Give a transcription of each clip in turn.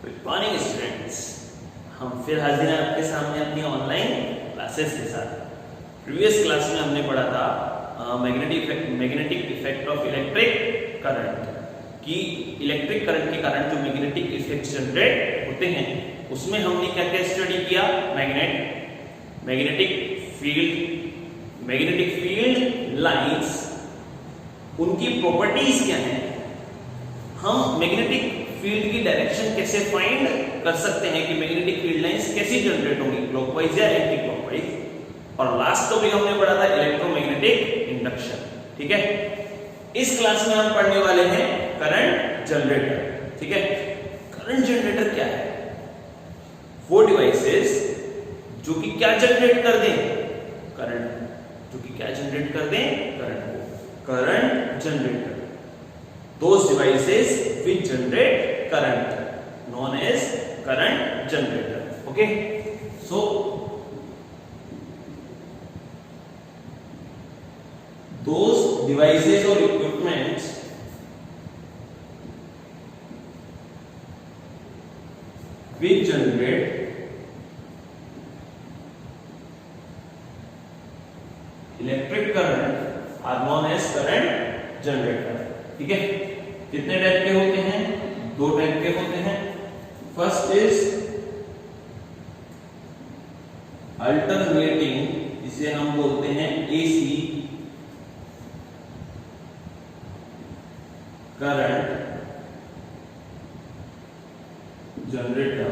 Good morning students, हम फिर हाजिर हैं आपके सामने अपनी ऑनलाइन क्लासेस के साथ। प्रीवियस क्लास में हमने पढ़ा था magnetic effect of electric current कि इलेक्ट्रिक करंट के कारण जो मैग्नेटिक इफेक्ट जनरेट होते हैं उसमें हमने क्या क्या स्टडी किया। मैग्नेटिक फील्ड लाइंस, उनकी प्रॉपर्टीज क्या हैं, हम मैग्नेटिक फील्ड की डायरेक्शन कैसे फाइंड कर सकते हैं कि मैग्नेटिक फील्ड लाइंस कैसी जनरेट होंगी, क्लॉकवाइज या एंटी क्लॉकवाइज। और लास्ट टॉपिक हमने पढ़ा था इलेक्ट्रोमैग्नेटिक इंडक्शन। ठीक है, इस क्लास में हम पढ़ने वाले हैं करंट जनरेटर। ठीक है, करंट जनरेटर क्या है? वो डिवाइसेस जो कि क्या जनरेट कर दें, करंट, जो कि क्या जनरेट कर दें, करंट को current generator. Those devices which generate current known as current generator. Okay, so those devices or equipments which generate electric current are known as current generator. ठीक है, कितने टाइप के होते हैं? दो टाइप के होते हैं। फर्स्ट इज अल्टरनेटिंग, इसे हम बोलते हैं एसी करंट जनरेटर,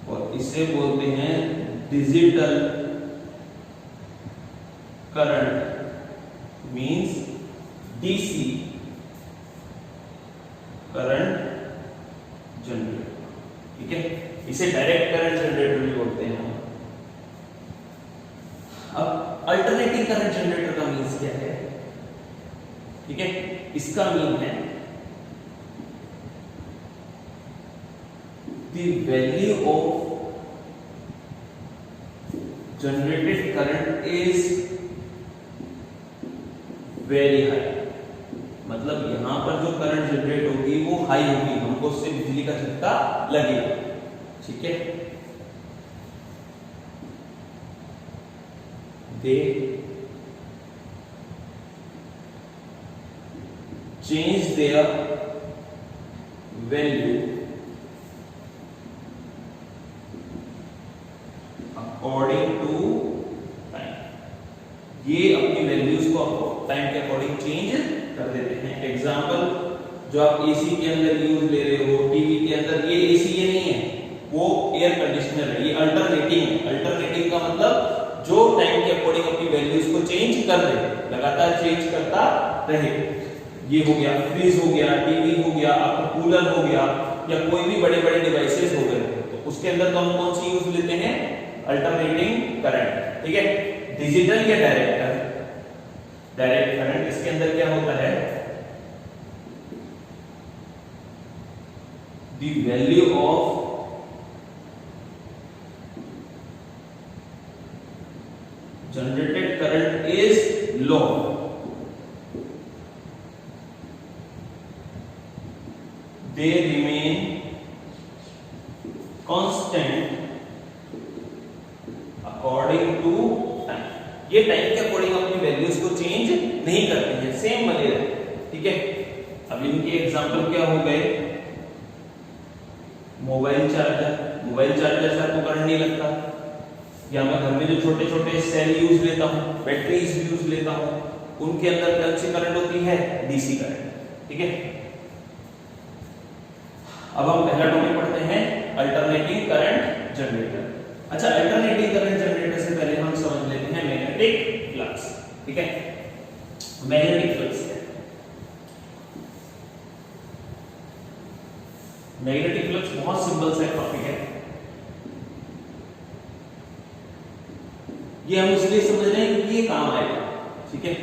और इसे बोलते हैं digital current means DC current generator. ठीक है, इसे डायरेक्ट करंट जनरेटर भी बोलते हैं। अब अल्टरनेटिंग करंट जनरेटर का मीन्स क्या है? ठीक है, इसका मीन है the value of generated current is very high. मतलब यहां पर जो करंट जनरेट होगी वो हाई होगी, हमको उससे बिजली का झटका लगेगा। ठीक है, they change their value according to time. ये अपनी वैल्यूज को टाइम के अकॉर्डिंग चेंज कर देते हैं। एग्जांपल, जो आप एसी के अंदर यूज ले रहे हो, टीवी के अंदर, ये एसी ये नहीं है, वो एयर कंडीशनर है। ये अल्टरनेटिंग है। अल्टरनेटिंग का मतलब जो टाइम के अकॉर्डिंग अपनी वैल्यूज को चेंज कर दे, लगातार चेंज करता रहे। ये हो गया फ्रिज, हो गया टीवी, हो गया आपका कूलर, हो गया, या कोई भी बड़े बड़े डिवाइसेस हो गए, तो उसके अंदर तो हम कौन सी यूज लेते हैं? Alternating current. ठीक है, डिजिटल या डायरेक्ट करंट, इसके अंदर क्या होता है? The value of generated current is low, they remain constant according to time. ये टाइम के अकॉर्डिंग अपनी वैल्यूज को चेंज नहीं करते हैं, सेम बने रहते। ठीक है, अब इनके एग्जांपल क्या हो गए? मोबाइल चार्जर से आपको करंट नहीं लगता, या मैं घर में जो छोटे छोटे सेल यूज लेता हूं, बैटरीज यूज लेता हूं, उनके अंदर कौन सी करंट होती है? DC current. ठीक है, अब हम पहला टॉपिक पढ़ते हैं अल्टरनेटिंग करंट जनरेटर। अच्छा, अल्टरनेटिंग करंट जनरेटर से पहले हम समझ लेते हैं मैग्नेटिक फ्लक्स। ठीक है, मैग्नेटिक फ्लक्स क्या है? मैग्नेटिक फ्लक्स बहुत सिंपल सा टॉपिक है। ये हम इसलिए समझ रहे हैं क्योंकि ये काम आएगा। ठीक है,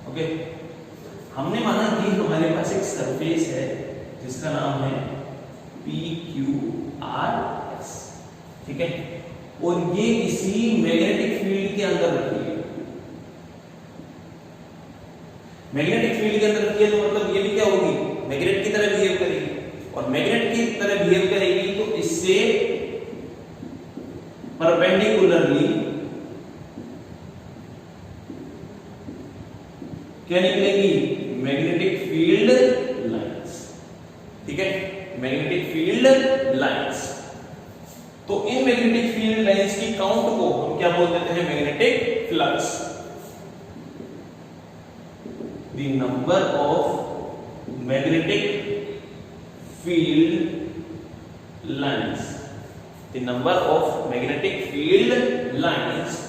ओके, हमने माना कि हमारे पास एक सरफेस है जिसका नाम है PQRS। ठीक है, और ये किसी मैग्नेटिक फील्ड के अंदर रखी है। मैग्नेटिक फील्ड के अंदर रखी है तो मतलब ये भी क्या होगी, मैग्नेट की तरह बिहेव करेगी, और मैग्नेट की तरह बिहेव करेगी तो इससे परपेंडिकुलरली क्या निकलेगी, मैग्नेटिक फील्ड लाइंस। ठीक है, मैग्नेटिक फील्ड लाइंस। तो इन मैग्नेटिक फील्ड लाइंस की काउंट को हम क्या बोल देते हैं, magnetic flux. The number of magnetic field lines, the number of magnetic field lines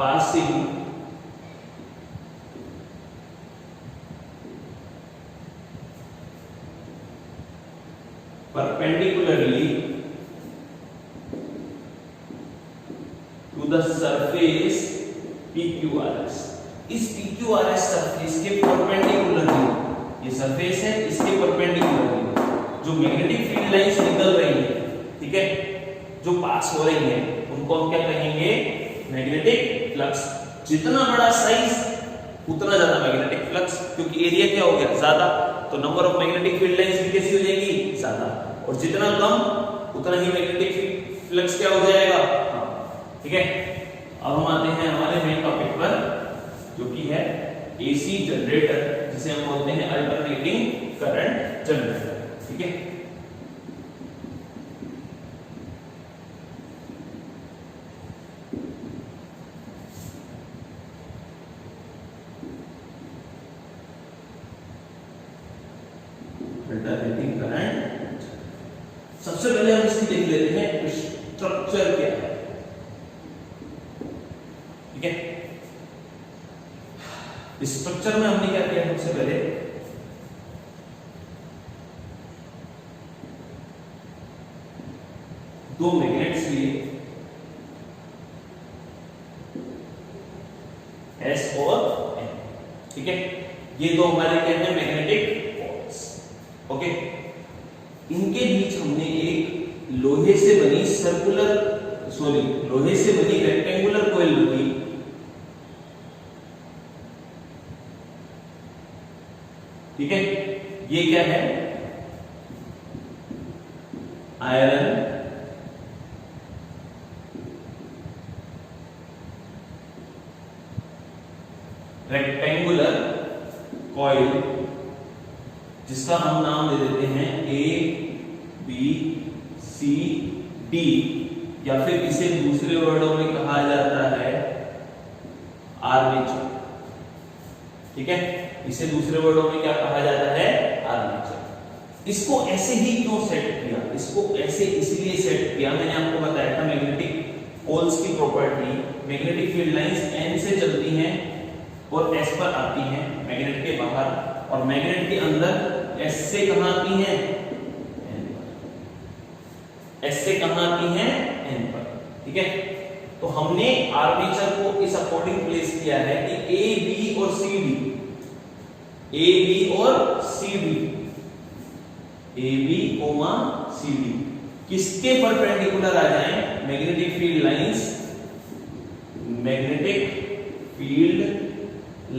passing perpendicularly to the surface PQRS। इस PQRS सरफेस के परपेंडिकुलरली, ये सरफेस है, इसके परपेंडिकुलरली जो मैग्नेटिक फील्ड लाइंस निकल रही है, ठीक है, जो पास हो रही है, उनको हम क्या कहेंगे, मैग्नेटिक फ्लक्स। जितना बड़ा साइज उतना ज्यादा मैग्नेटिक फ्लक्स, क्योंकि एरिया क्या हो गया ज्यादा, तो number of magnetic field lines भी कैसी हो जाएगी, ज्यादा, और जितना कम उतना ही मैग्नेटिक फ्लक्स क्या हो जाएगा। ठीक है, अब हम आते हैं हमारे मेन टॉपिक पर, जो कि है एसी जनरेटर, जिसे हम बोलते हैं अल्टरनेटिंग करंट जनरेटर। ठीक है, अल्टरनेटिंग करंट। सबसे पहले हम इसकी देख लेते हैं स्ट्रक्चर क्या है। ठीक है, इस स्ट्रक्चर में हमने क्या किया, सबसे पहले दो मैग्नेट्स लिए, एस और एन। ठीक है, ये दो हमारे क्या है, मैग्नेटिक पोल्स। ओके, इनके बीच हमने एक लोहे से बनी लोहे से बनी रेक्टेंगुलर कॉइल रखी। ठीक है, ये क्या है, आयरन रेक्टेंगुलर कॉइल, जिसका हम नाम दे देते हैं ए बी सी डी, या फिर इसे दूसरे वर्डों में कहा जाता है आर्मेचर। ठीक है, इसे दूसरे वर्डों में क्या कहा जाता है, आर्मेचर। इसको ऐसे ही क्यों सेट किया, इसको ऐसे इसलिए सेट किया, मैंने आपको बताया था मैग्नेटिक पोल्स की property, magnetic field lines N से चलती हैं और एस पर आती हैं मैग्नेट के बाहर, और मैग्नेट के अंदर एस से कहां आती हैं, एन पर। एस से कहां आती हैं, एन पर। ठीक है, तो हमने आर्मेचर को इस अकॉर्डिंग प्लेस किया है कि ए बी और सी डी, ए बी और C D, A B comma C D किसके परपेंडिकुलर आ जाएं, magnetic field lines, magnetic field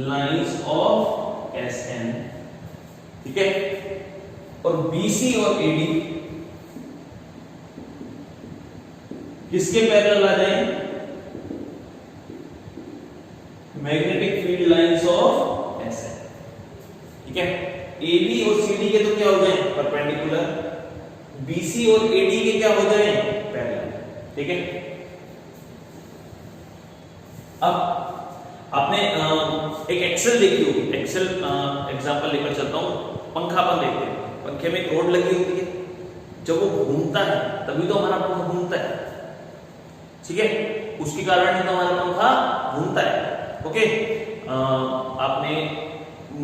lines of S N. ठीक है, और बीसी और एडी किसके पैरेलल आ जाएं, magnetic field lines of S N. ठीक है, एबी और सीडी के तो क्या हो जाएं, परपेंडिकुलर, बीसी और एडी के क्या हो जाएं, पैरेलल। ठीक है, अब आपने एक एक्सेल देखी होगी, एक्सेल एग्जांपल लेकर चलता हूं, पंखा अपन देखते हैं, पंखे में एक रोड लगी होती है, जब वो घूमता है तभी तो हमारा पंखा घूमता है। ठीक है, उसके कारण ही तो हमारा पंखा घूमता है। ओके, आपने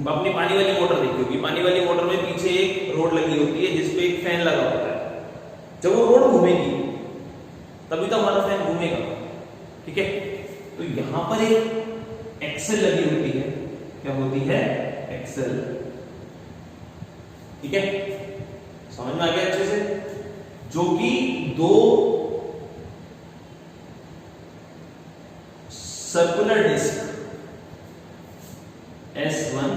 अपनी पानी वाली मोटर देखी होगी, पानी वाली मोटर में पीछे एक रोड लगी होती है जिसपे एक फैन लगा होता है, जब वो रोड घूमेगी तभी तो हमारा फैन घूमेगा। ठीक है, तो यहां पर एक एक्सेल लगी होती है, क्या होती है, एक्सेल। ठीक है, समझ में आ गया अच्छे से, जो कि दो सर्कुलर डिस्क S1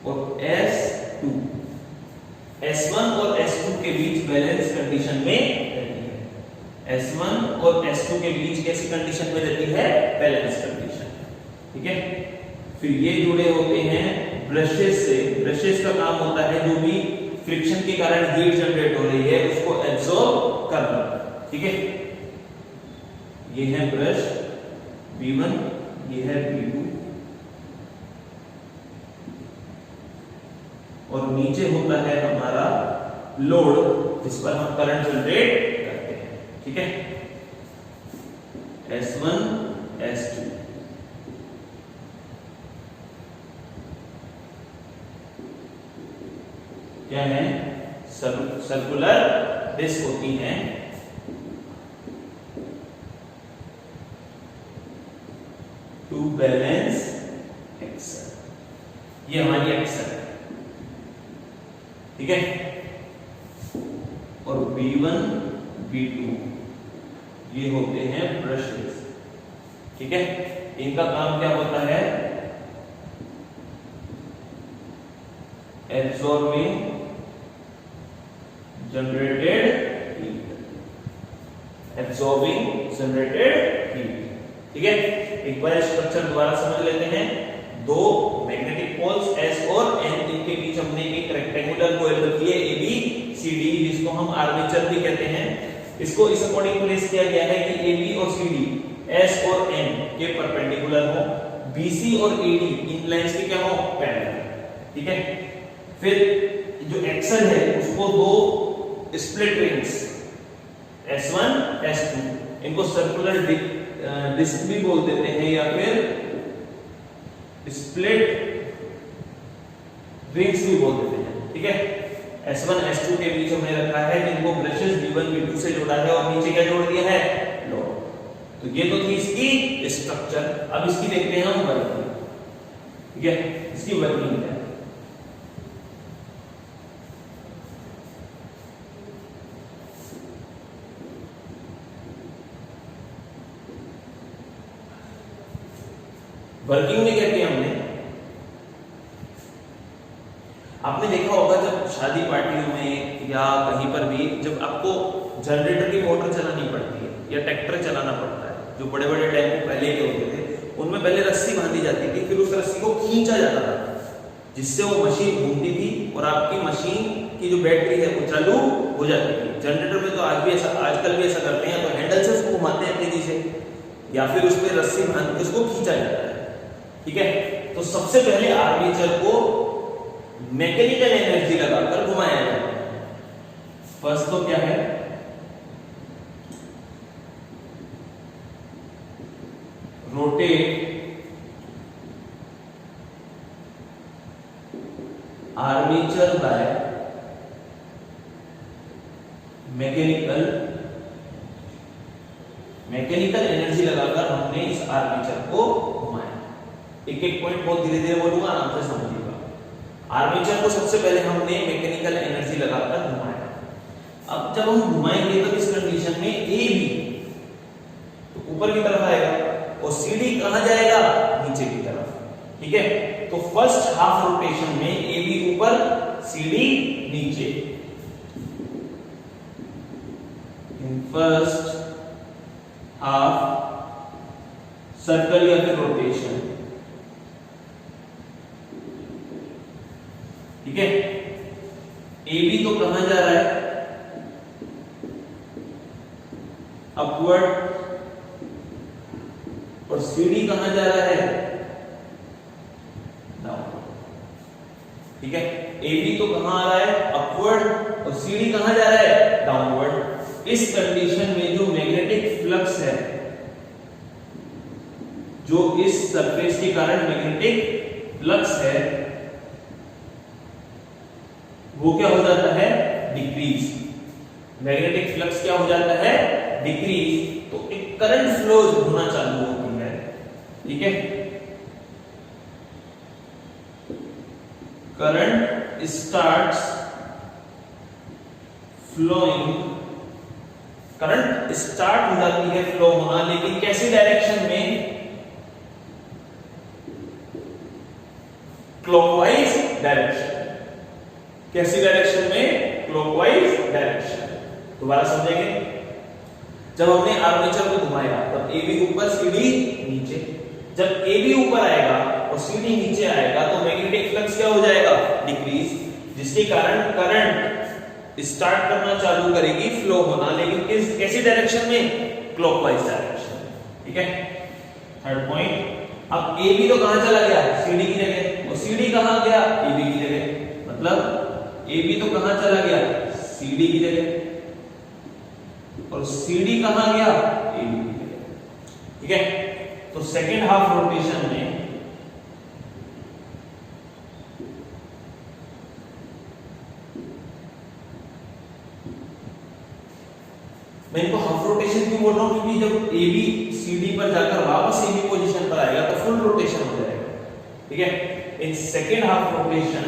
और S2, S1 और S2 के बीच बैलेंस कंडीशन में रहती है। S1 और S2 के बीच कैसी कंडीशन में रहती है? Balance condition. ठीक है, फिर ये जुड़े होते हैं ब्रशेस से। ब्रशेस का काम होता है जो भी फ्रिक्शन के कारण हीट जनरेट हो रही है उसको एब्सॉर्ब करना। ठीक है, ये है ब्रश B1, ये है B2 और नीचे होता है हमारा लोड जिस पर हम करंट जनरेट करते हैं। ठीक है, S1 S2। क्या है? सर्कुलर डिस्क होती है टू बैलेंस एक्सल। ये हमारी एक्सल है। ठीक है, और B1 B2 ये होते हैं ब्रशेस। ठीक है, इनका काम क्या होता है? Absorbing generated heat, absorbing generated heat. ठीक है, एक बार स्ट्रक्चर दोबारा समझ लेते हैं। दो मैग्नेटिक पोल्स S और N, इनके बीच हमने एक रेक्टेंगुलर कॉइल रखी है ABCD, जिसको हम आर्मेचर भी कहते हैं। इसको इस अकॉर्डिंग प्लेस किया गया है कि AB और CD S और N के परपेंडिकुलर हो, BC और AD इन लाइंस के क्या हो? पैरेलल। ठीक है, फिर जो एक्सल है उसको दो स्प्लिट रिंग्स S1 S2, इनको सर्कुलर डिस्क भी बोल देते हैं या फिर स्प्लिट रिंग्स भी बोल देते हैं। ठीक है, S1 S2 के बीच हमने रखा है जिनको ब्रशेस B1 B2 से जोड़ा है और नीचे क्या जोड़ दिया है? लोड। तो ये तो थी इसकी स्ट्रक्चर। अब इसकी देखते हैं हम वर्किंग। ठीक है, इसकी वर्किंग है वर्किंग में कहते हैं हमने, आपने देखा होगा जब शादी पार्टियों में या कहीं पर भी जब आपको जनरेटर की मोटर चलानी पड़ती है या ट्रैक्टर चलाना पड़ता है, जो बड़े बड़े टेम्पो पहले के होते थे उनमें पहले रस्सी बांधी जाती थी, फिर उस रस्सी को खींचा जाता था जिससे वो मशीन घूमती थी और आपकी मशीन की जो बैटरी है वो चालू हो जाती थी। जनरेटर में तो आज भी ऐसा, आजकल भी ऐसा करते हैं, तो हैंडल से उसको घुमाते हैं तेजी से या फिर उस पर रस्सी बांध के उसको खींचा जाता है। ठीक है, तो सबसे पहले आर्मेचर को मैकेनिकल एनर्जी लगाकर घुमाया जाता है। फर्स्ट तो क्या है? Rotate armature by mechanical energy लगाकर हमने इस आर्मेचर को घुमाया। एक एक पॉइंट बहुत धीरे धीरे बोलूंगा, आराम से समझिएगा। आर्मेचर को सबसे पहले हमने मैकेनिकल एनर्जी लगाकर घुमाया। अब जब हम घुमाएंगे तो इस कंडीशन में AB तो ऊपर की तरफ आएगा और CD कहां जाएगा? नीचे की तरफ। ठीक है, तो फर्स्ट हाफ रोटेशन में AB ऊपर CD नीचे। इन फर्स्ट हाफ सर्कल या फिर रोटेशन। ठीक है, AB तो कहां जा रहा है? अपवर्ड। और CD कहां जा रहा है? डाउनवर्ड। ठीक है, AB तो कहां आ रहा है? अपवर्ड। और CD कहां जा रहा है? डाउनवर्ड। इस कंडीशन में जो मैग्नेटिक फ्लक्स है, जो इस सरफेस के कारण मैग्नेटिक फ्लक्स है, वो क्या हो जाता है? डिक्रीज। मैग्नेटिक फ्लक्स क्या हो जाता है? डिक्रीज। तो एक करंट फ्लो होना चालू होती है। ठीक है, current starts flowing current start हो जाती है फ्लो होना, लेकिन कैसी डायरेक्शन में? Clockwise direction. कैसी डायरेक्शन में? Clockwise direction. दोबारा समझेंगे। जब हमने आर्मेचर को घुमाया तब AB ऊपर CD नीचे। जब AB ऊपर आएगा और CD नीचे आएगा तो मैग्नेटिक फ्लक्स क्या हो जाएगा? डिक्रीज, जिसके कारण करंट स्टार्ट करना चालू करेगी फ्लो होना, लेकिन कैसी डायरेक्शन में? Clockwise direction. ठीक है। थर्ड पॉइंट, अब AB तो कहां चला गया? CD की जगह, और CD कहां गया? AB की जगह। मतलब AB तो कहां चला गया? CD की जगह, और CD कहां गया? AB की जगह। ठीक है। तो सेकेंड हाफ रोटेशन में मैं इनको हाफ रोटेशन क्यों बोल रहा हूं? क्योंकि जब AB CD पर जाकर वापस AB पोजीशन पर आएगा तो फुल रोटेशन हो जाएगा। ठीक है। इन सेकेंड हाफ रोटेशन,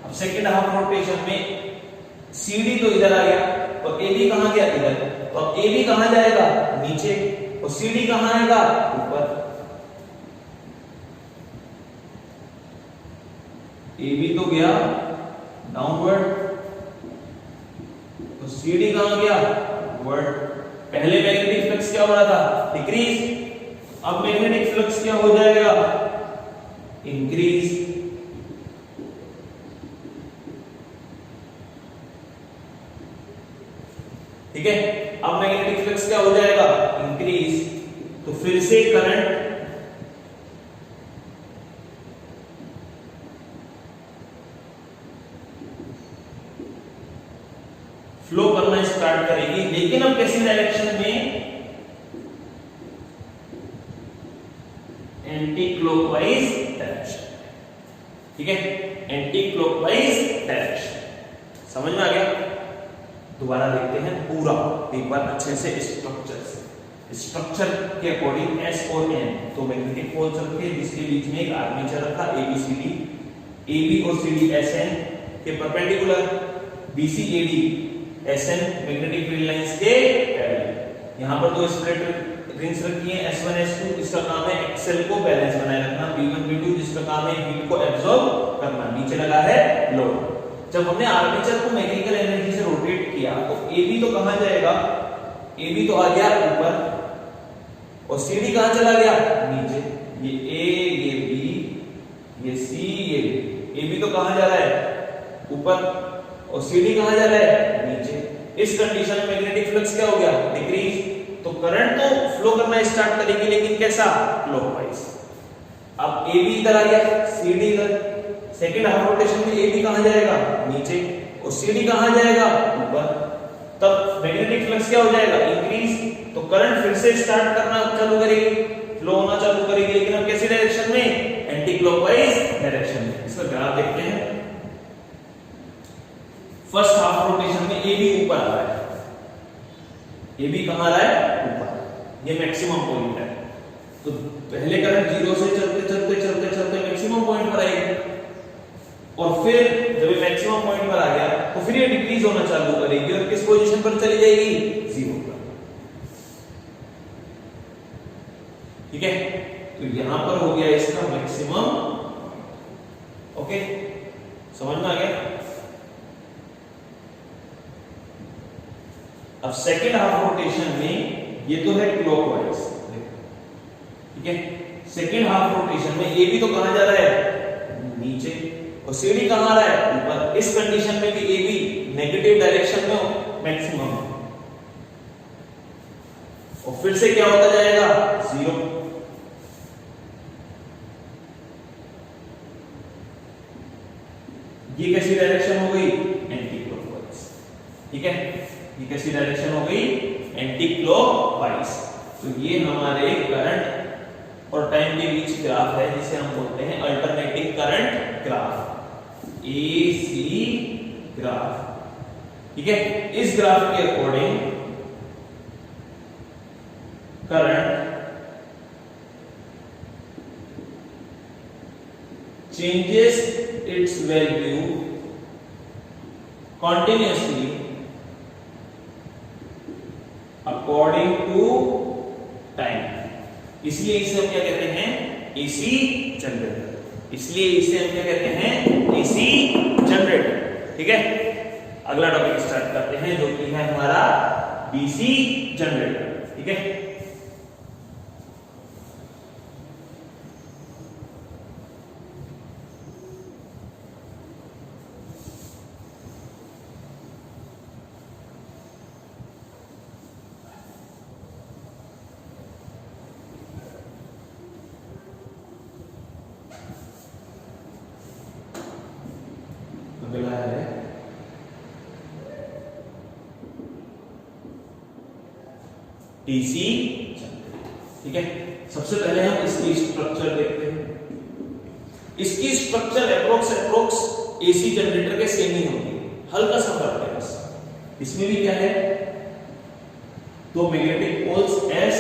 अब सेकेंड हाफ रोटेशन में CD तो इधर आ गया और AB कहां गया? इधर। तो अब AB कहां जाएगा? नीचे, और CD कहां आएगा? ऊपर। AB तो गया डाउनवर्ड, तो CD कहां गया? अपवर्ड। पहले मैग्नेटिक फ्लक्स क्या हो रहा था? डिक्रीज। अब मैग्नेटिक फ्लक्स क्या हो जाएगा? इंक्रीज। ठीक है। अब मैग्नेटिक फ्लक्स क्या हो जाएगा? इंक्रीज। तो फिर से करंट फ्लो करना स्टार्ट करेगी, लेकिन अब कैसी डायरेक्शन में? Anti clockwise direction. ठीक है। Anti clockwise direction. समझ में आ गया? दोबारा देखते हैं पूरा एक बार अच्छे से स्ट्रक्चर के अकॉर्डिंग S और N तो मैग्नेटिक पोल्स रखे, जिसके बीच में एक आर्मेचर रखा ABCD, AB और CD SN के perpendicular, BCAD SN magnetic field lines के पैरेलल। यहां पर दो स्प्लिट रिंग्स रखी हैं S1 S2, इसका काम है एक्सेल को बैलेंस बनाए रखना, B1 B2 जिसका काम है हीट को एब्जॉर्ब करना। नीचे लगा है लोड। जब हमने आर्मेचर को मैकेनिकल एनर्जी से रोटेट किया तो AB तो कहां जाएगा? AB तो आ गया ऊपर, और CD कहां चला गया? नीचे। ये A, ये B, ये C, ये B। AB तो कहां जा रहा है? ऊपर, और CD कहां जा रहा है? नीचे। इस कंडीशन में मैग्नेटिक फ्लक्स क्या हो गया? डिक्रीज। तो करंट तो फ्लो करना स्टार्ट करेगी, लेकिन कैसा? क्लॉकवाइज। अब AB इधर आ गया, CD इधर। सेकंड हाफ रोटेशन में AB कहां जाएगा? नीचे, और CD कहां जाएगा? ऊपर। तब मैग्नेटिक फ्लक्स क्या हो जाएगा? इंक्रीज। तो करंट फिर से स्टार्ट करना चालू करेगी, फ्लो होना चालू करेगी, लेकिन अब कैसी डायरेक्शन में? एंटी क्लॉकवाइज डायरेक्शन में। इसका ग्राफ देखते हैं। फर्स्ट हाफ रोटेशन में AB ऊपर आ रहा है। AB कहां आ रहा है? ऊपर। ये मैक्सिमम पॉइंट है। तो पहले करंट 0 से चलते चलते चलते चलते मैक्सिमम पॉइंट पर आएगी, और फिर जब ये मैक्सिमम पॉइंट पर आ गया तो फिर ये डिक्रीज होना चालू करेगी, और किस पोजीशन पर चली जाएगी? 0 पर। ठीक है। तो यहां पर हो गया इसका मैक्सिमम। ओके, समझ में आ गया? अब सेकेंड हाफ रोटेशन में ये तो है क्लॉकवाइज। ठीक है। सेकेंड हाफ रोटेशन में AB तो कहां जा रहा है? नीचे, और CD कहां आ रहा है? ऊपर। इस कंडीशन में भी AB नेगेटिव डायरेक्शन में मैक्सिमम है, और फिर से क्या होता जाएगा? 0। ये कैसी डायरेक्शन हो गई? Anti clockwise. ठीक है। ये कैसी डायरेक्शन हो गई? Anti clockwise. तो ये हमारे करंट और टाइम के बीच ग्राफ है, जिसे हम बोलते हैं alternating current graph, AC graph. ठीक है। इस ग्राफ के according current changes its value continuously according to time. इसलिए इसे हम क्या कहते हैं, एसी जनरेटर। इसलिए इसे हम क्या कहते हैं, एसी जनरेटर। ठीक है, अगला टॉपिक स्टार्ट करते हैं जो कि है हमारा डीसी जनरेटर। ठीक है, अगला है डीसी जनरेटर। ठीक है, सबसे पहले हम इसकी स्ट्रक्चर देखते हैं। इसकी स्ट्रक्चर अप्रोक्स एसी जनरेटर के सेम ही होगी, हल्का सा फर्क है बस। इसमें भी क्या है, दो मैग्नेटिक पोल्स एस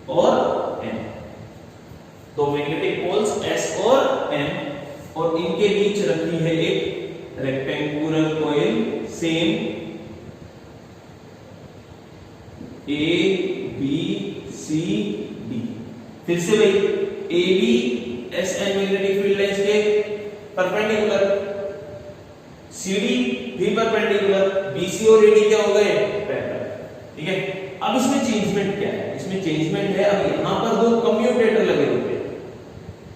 और एन, दो मैग्नेटिक पोल्स एस और एन, और इनके बीच रखी है एक rectangular coil same A B C D. फिर से भाई A B S N magnetic field lines के परपेंडिकुलर, सी डी भी परपेंडिकुलर, बी सी और ए डी क्या हो गए, पैरेलल। ठीक है, अब इसमें चेंजमेंट क्या है, इसमें चेंजमेंट है अब यहां पर दो कम्यूटेटर लगे होते हैं।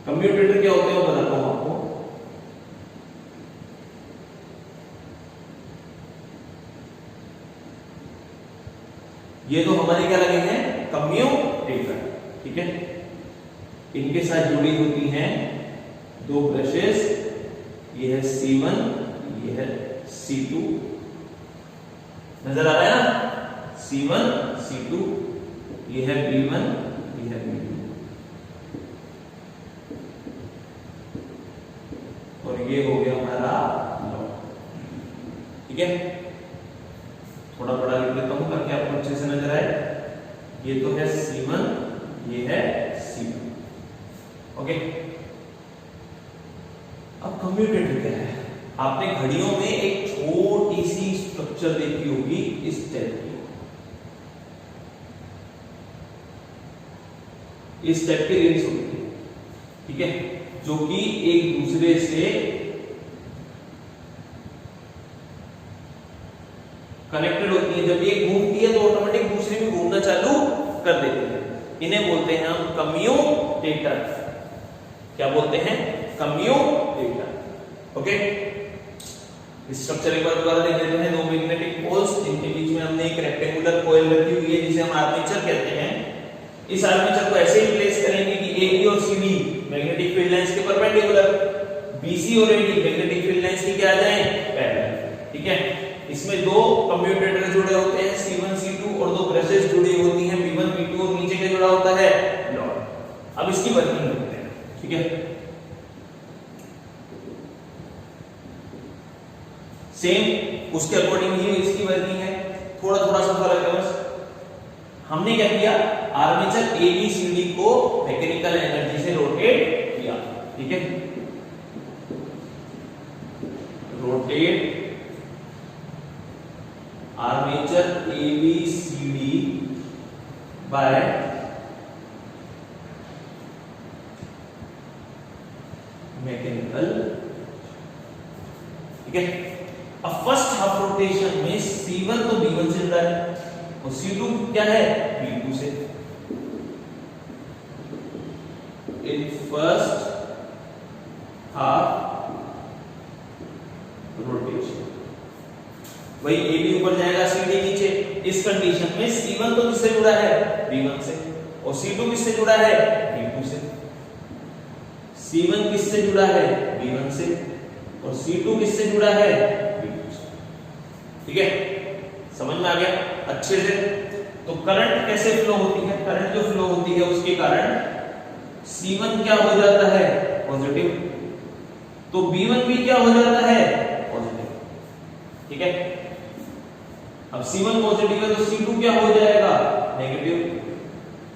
कम्यूटेटर क्या होते हैं वो बताता हूं आपको। ये तो हमारे क्या लगे हैं, कम्यूटेटर। ठीक है, इनके साथ जुड़ी होती हैं दो ब्रशेस, ये है C1, ये है C2। नजर आ रहा है ना, C1 C2, ये है B1, ये है B2, और ये हो गया हमारा लॉक। ठीक है, थोड़ा बड़ा लिख लेता हूं ताकि आपको अच्छे से नजर आए। ये तो है C1, ये है C2। ओके, अब कम्यूटेटर क्या है, आपने घड़ियों में एक छोटी सी स्ट्रक्चर देखी होगी इस टाइप की, इस टाइप की रिंग्स होती है। ठीक है, जो कि एक दूसरे से कनेक्टेड होती है। जब ये घूमती है तो ऑटोमेटिक दूसरी भी घूमना चालू कर देती है। इन्हें बोलते हैं हम कम्यूटेटर। क्या बोलते हैं, कम्यूटेटर। ओके, स्ट्रक्चर एक बार दोबारा देख लेते हैं। दो मैग्नेटिक पोल्स जिनके बीच में हमने एक रेक्टेंगुलर कॉइल रखी हुई है जिसे हम आर्मेचर कहते हैं। इस आर्मेचर को ऐसे ही प्लेस करेंगे कि AB और CD मैग्नेटिक फील्ड लाइंस के परपेंडिकुलर, BC और AD मैग्नेटिक फील्ड लाइंस के क्या आ जाएं, पैरेलल। ठीक है, इसमें दो कम्यूटेटर जुड़े होते हैं C1 C2 और दो ब्रशेस जुड़ी होती हैं B1 B2 और नीचे क्या जुड़ा होता है, लॉड। अब इसकी वर्किंग देखते हैं। ठीक है, सेम उसके अकॉर्डिंग ही इसकी वर्किंग है, थोड़ा थोड़ा सा फर्क है बस। हमने क्या किया, आर्मेचर ABCD को मैकेनिकल एनर्जी से रोटेट किया। ठीक है, rotate armature ABCD by mechanical. ठीक है, अब फर्स्ट हाफ रोटेशन में C1 तो B1 से जुड़ा है और C2 क्या है, B2 से। इन फर्स्ट हाफ रोटेशन वही AB ऊपर जाएगा, CD नीचे। इस कंडीशन में C1 तो किससे जुड़ा है, B1 से, और C2 किससे जुड़ा है, B2 से। C1 किससे जुड़ा है, B1 से, और C2 किससे जुड़ा है, B2 से। ठीक है, समझ में आ गया अच्छे से। तो करंट कैसे फ्लो होती है, करंट जो फ्लो होती है उसके कारण C1 क्या हो जाता है, पॉजिटिव, तो B1 भी क्या हो जाता है, पॉजिटिव। ठीक है, अब C1 पॉजिटिव है तो C2 क्या हो जाएगा, नेगेटिव,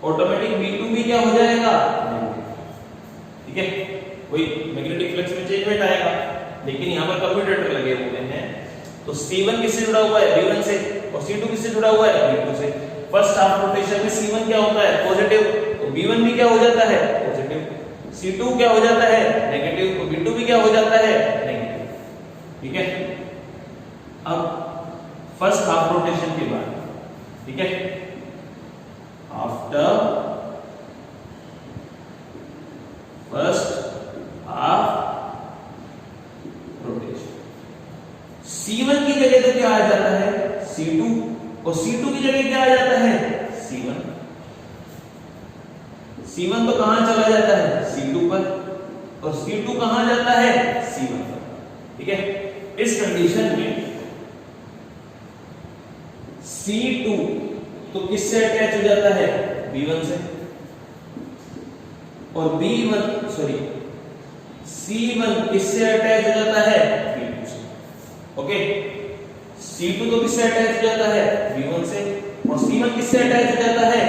ऑटोमेटिक B2 भी क्या हो जाएगा, नेगेटिव। ठीक है, वही मैग्नेटिक फ्लक्स में चेंजमेंट आएगा। लेकिन यहां पर कम्यूटेटर लगे हुए हैं तो C1 किससे जुड़ा हुआ है? V1 से, और C2 किससे जुड़ा हुआ है? V2 से। फर्स्ट हाफ रोटेशन में C1 क्या होता है? पॉजिटिव, तो V1 भी क्या हो जाता है? पॉजिटिव। C2 क्या हो जाता है? नेगेटिव, तो V2 भी क्या हो जाता है? नेगेटिव। ठीक है, अब फर्स्ट हाफ रोटेशन के बाद, ठीक है, after first half rotation C1 की जगह तो क्या आ जाता है? C2, और C2 की जगह क्या आ जाता है? C1। C1 तो कहां चला जाता है? C2 पर, और C2 कहां जाता है? C1 पर। ठीक है, इस कंडीशन में C2 तो किससे अटैच हो जाता है? B1 से, और C1 किससे अटैच हो जाता है? B2 से। ओके, C2 तो किससे अटैच हो जाता है? B1 से, और C1 किससे अटैच हो जाता है?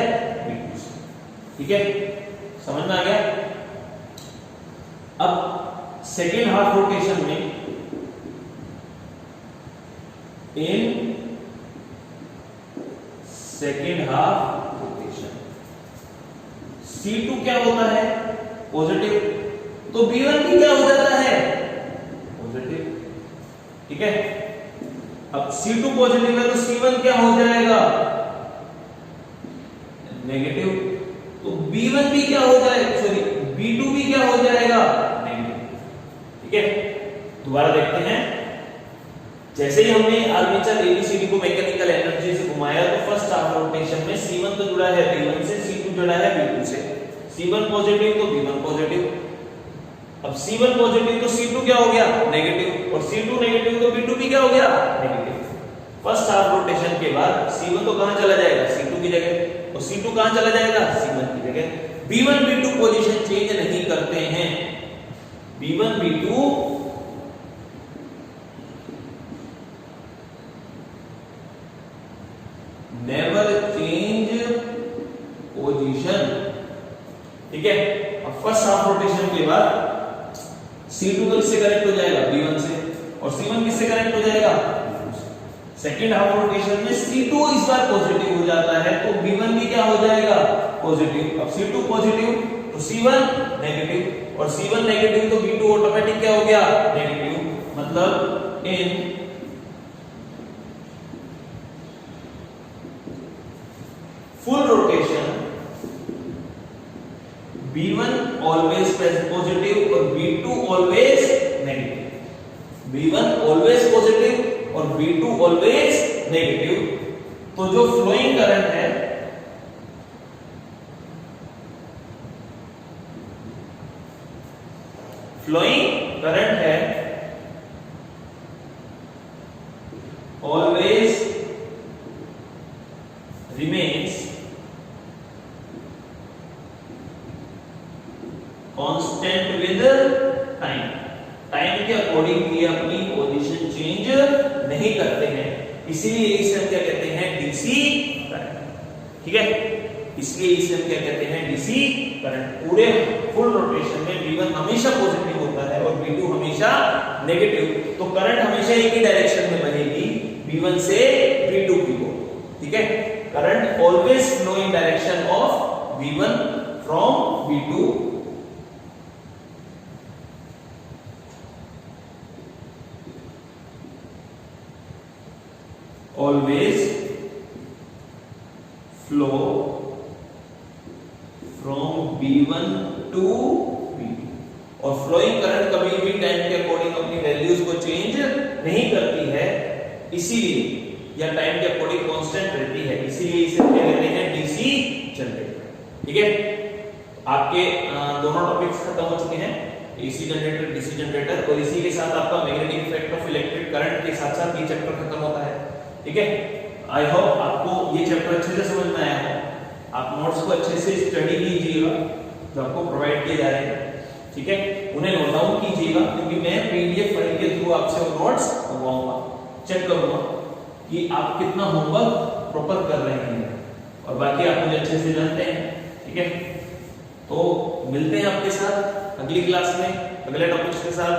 B2 से। ठीक है, समझ में आ गया? अब सेकेंड हाफ रोटेशन में in second half rotation C2 क्या होता है? पॉजिटिव, तो B1 भी क्या हो जाता है? पॉजिटिव। ठीक है, अब C2 पॉजिटिव है तो C1 क्या हो जाएगा? नेगेटिव, तो B1 भी क्या हो जाएगा? सॉरी, B2 भी क्या हो जाएगा? नेगेटिव। ठीक है, दोबारा देखते हैं। जैसे ही हमने आर्मेचर एबीसीडी को मैकेनिकल एनर्जी से घुमाया तो फर्स्ट हाफ रोटेशन में C1 तो जुड़ा है B1 से, C2 जुड़ा है B2 से। C1 पॉजिटिव तो B1 पॉजिटिव, अब C1 पॉजिटिव तो C2 क्या हो गया? नेगेटिव, और C2 नेगेटिव तो B2 भी क्या हो गया? नेगेटिव। फर्स्ट हाफ रोटेशन के बाद C1 तो कहां चला जाएगा? C2 की जगह, और C2 कहां चला जाएगा? C1 की जगह। B1 B2 पोजीशन चेंज नहीं करते हैं, B1 B2 never change position. ठीक है, अब फर्स्ट हाफ रोटेशन के बाद C2 तो किससे कनेक्ट हो जाएगा? B1 से, और C1 किससे कनेक्ट हो जाएगा? सेकेंड हाफ रोटेशन में C2 इस बार पॉजिटिव हो जाता है तो B1 भी क्या हो जाएगा? पॉजिटिव। अब C2 पॉजिटिव तो C1 नेगेटिव, और C1 नेगेटिव तो B2 ऑटोमेटिक क्या हो गया? नेगेटिव। मतलब इन full rotation B1 always positive और B2 always negative, B1 always positive और B2 always negative। तो जो फ्लोइंग करंट है always remains constant with time के अकॉर्डिंग ये अपनी पोजीशन चेंज नहीं करते हैं, इसीलिए इसे हम क्या कहते हैं? DC current. ठीक है, इसलिए इसे हम क्या कहते हैं? DC current. पूरे फुल रोटेशन में B1 हमेशा पॉजिटिव होता है और B2 हमेशा नेगेटिव, तो करंट हमेशा एक ही डायरेक्शन में बहेगी, B1 से B2 की ओर। ठीक है, current always flow in direction of B1 from B2 always flow from B1 to B2, और फ्लोइंग करंट कभी भी टाइम के अकॉर्डिंग अपनी वैल्यूज को चेंज नहीं करती है, इसीलिए या टाइम के अकॉर्डिंग कांस्टेंट रहती है, इसीलिए इसे क्या कहते हैं? DC generator. ठीक है, आपके दोनों टॉपिक्स खत्म हो चुके हैं, एसी जनरेटर, डीसी जनरेटर, और इसी के साथ आपका magnetic effect of electric current के साथ साथ ये चैप्टर खत्म होता है। ठीक है, आई होप आपको ये चैप्टर अच्छे से समझ में आया है। आप नोट्स को अच्छे से स्टडी कीजिएगा जो आपको प्रोवाइड किए जा रहे हैं। ठीक है, उन्हें नोट डाउन कीजिएगा, क्योंकि मैं पीडीएफ फाइल के थ्रू आपसे वो नोट्स मंगवाऊंगा, चेक करूंगा कि आप कितना होमवर्क प्रॉपर कर रहे हैं, और बाकी आप मुझे अच्छे से जानते हैं। ठीक है, तो मिलते हैं आपके साथ अगली क्लास में अगले टॉपिक्स के साथ।